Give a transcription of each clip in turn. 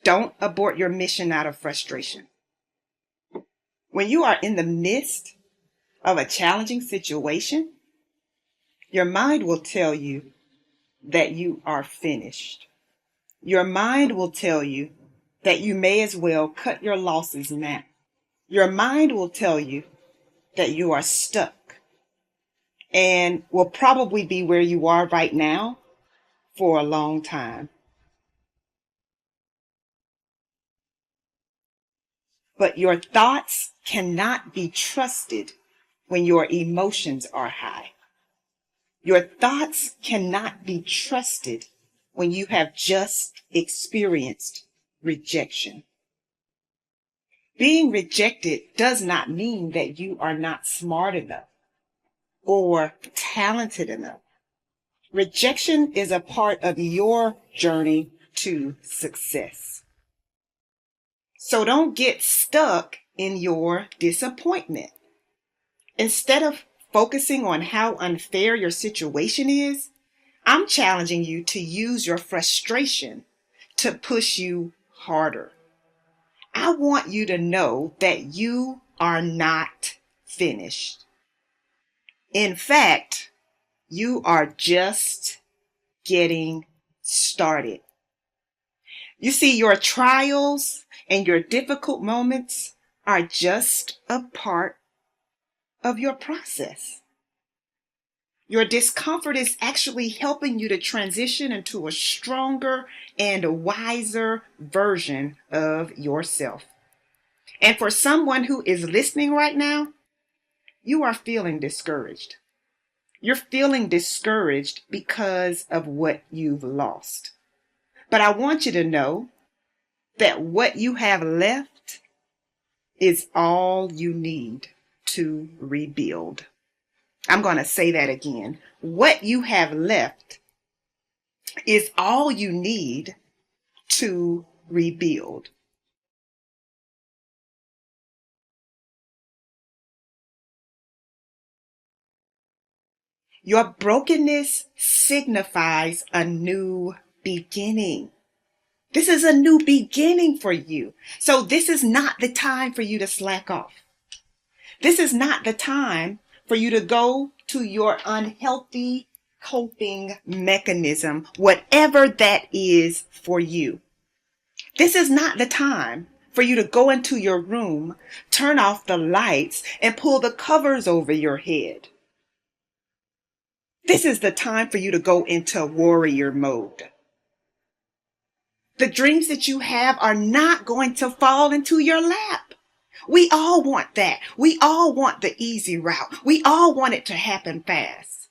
Don't abort your mission out of frustration. When you are in the midst of a challenging situation, your mind will tell you that you are finished. Your mind will tell you that you may as well cut your losses now. Your mind will tell you that you are stuck and will probably be where you are right now for a long time. But your thoughts cannot be trusted when your emotions are high. Your thoughts cannot be trusted when you have just experienced rejection. Being rejected does not mean that you are not smart enough or talented enough. Rejection is a part of your journey to success. So don't get stuck in your disappointment. Instead of focusing on how unfair your situation is, I'm challenging you to use your frustration to push you harder. I want you to know that you are not finished. In fact, you are just getting started. You see, your trials and your difficult moments are just a part of your process. Your discomfort is actually helping you to transition into a stronger and wiser version of yourself. And for someone who is listening right now, you are feeling discouraged. You're feeling discouraged because of what you've lost. But I want you to know that what you have left is all you need to rebuild. I'm going to say that again. What you have left is all you need to rebuild. Your brokenness signifies a new beginning. This is a new beginning for you. So this is not the time for you to slack off. This is not the time for you to go to your unhealthy coping mechanism, whatever that is for you. This is not the time for you to go into your room, turn off the lights, and pull the covers over your head. This is the time for you to go into warrior mode. The dreams that you have are not going to fall into your lap. We all want that. We all want the easy route. We all want it to happen fast.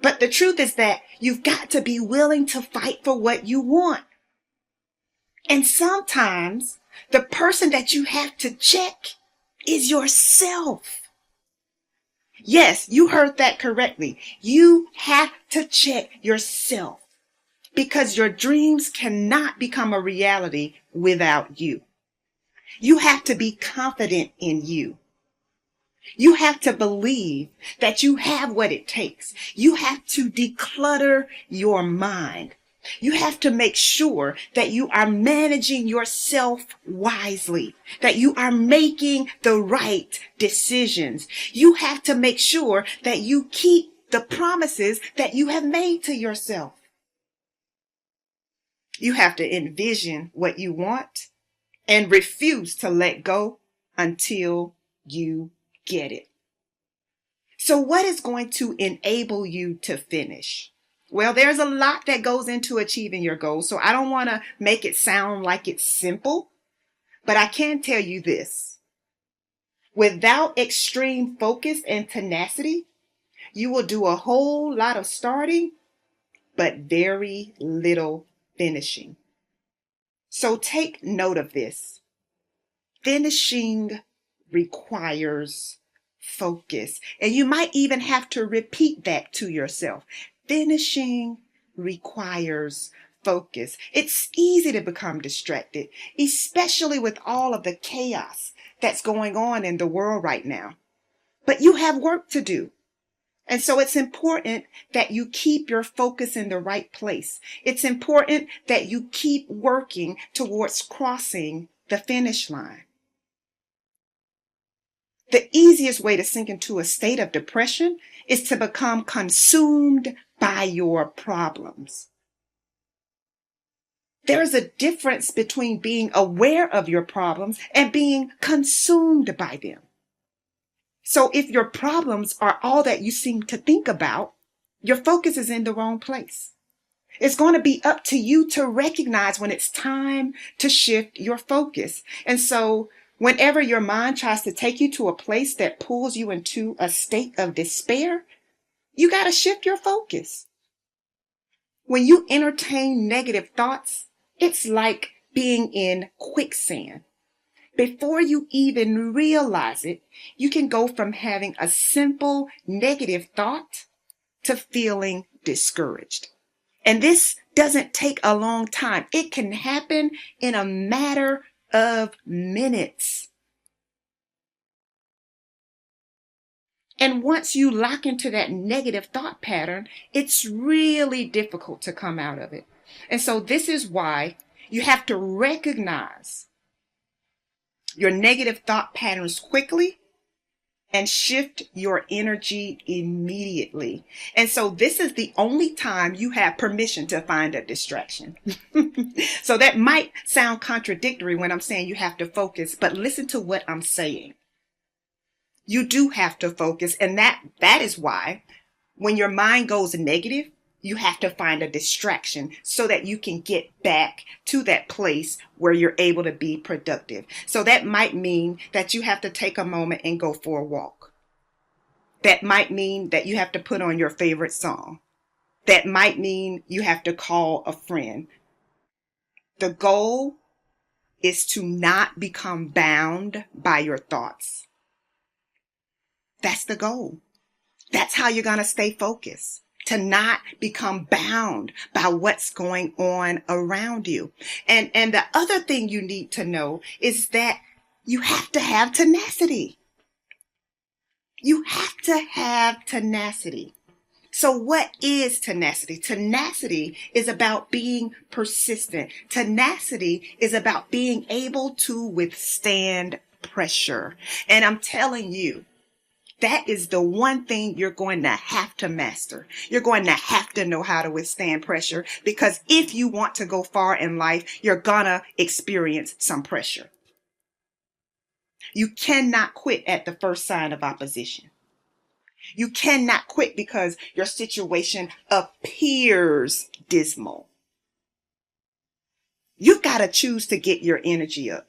But the truth is that you've got to be willing to fight for what you want. And sometimes the person that you have to check is yourself. Yes, you heard that correctly. You have to check yourself because your dreams cannot become a reality without you. You have to be confident in you. You have to believe that you have what it takes. You have to declutter your mind. You have to make sure that you are managing yourself wisely, that you are making the right decisions. You have to make sure that you keep the promises that you have made to yourself. You have to envision what you want and refuse to let go until you get it. So what is going to enable you to finish? Well, there's a lot that goes into achieving your goals, so I don't want to make it sound like it's simple, but I can tell you this. Without extreme focus and tenacity, you will do a whole lot of starting, but very little finishing. So take note of this. Finishing requires focus, and you might even have to repeat that to yourself. Finishing requires focus. It's easy to become distracted, especially with all of the chaos that's going on in the world right now. But you have work to do. And so it's important that you keep your focus in the right place. It's important that you keep working towards crossing the finish line. The easiest way to sink into a state of depression is to become consumed by your problems. There is a difference between being aware of your problems and being consumed by them. So if your problems are all that you seem to think about, your focus is in the wrong place. It's going to be up to you to recognize when it's time to shift your focus. And so whenever your mind tries to take you to a place that pulls you into a state of despair, you got to shift your focus. When you entertain negative thoughts, it's like being in quicksand. Before you even realize it, you can go from having a simple negative thought to feeling discouraged. And this doesn't take a long time. It can happen in a matter of minutes. And once you lock into that negative thought pattern, it's really difficult to come out of it. And so this is why you have to recognize your negative thought patterns quickly and shift your energy immediately. And so this is the only time you have permission to find a distraction. So that might sound contradictory when I'm saying you have to focus, but listen to what I'm saying. You do have to focus, and that is why when your mind goes negative, you have to find a distraction so that you can get back to that place where you're able to be productive. So that might mean that you have to take a moment and go for a walk. That might mean that you have to put on your favorite song. That might mean you have to call a friend. The goal is to not become bound by your thoughts. That's the goal. That's how you're going to stay focused. To not become bound by what's going on around you. And the other thing you need to know is that you have to have tenacity. You have to have tenacity. So what is tenacity? Tenacity is about being persistent. Tenacity is about being able to withstand pressure. And I'm telling you, that is the one thing you're going to have to master. You're going to have to know how to withstand pressure, because if you want to go far in life, you're gonna experience some pressure. You cannot quit at the first sign of opposition. You cannot quit because your situation appears dismal. You've got to choose to get your energy up.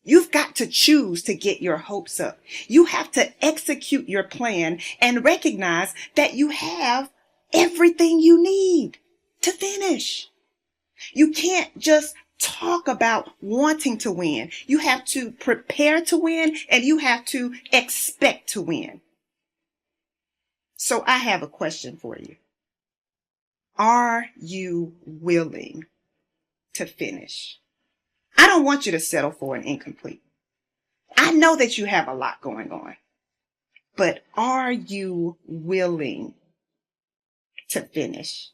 You've got to choose to get your hopes up. You have to execute your plan and recognize that you have everything you need to finish. You can't just talk about wanting to win. You have to prepare to win, and you have to expect to win. So I have a question for you. Are you willing to finish? I don't want you to settle for an incomplete. I know that you have a lot going on, but are you willing to finish?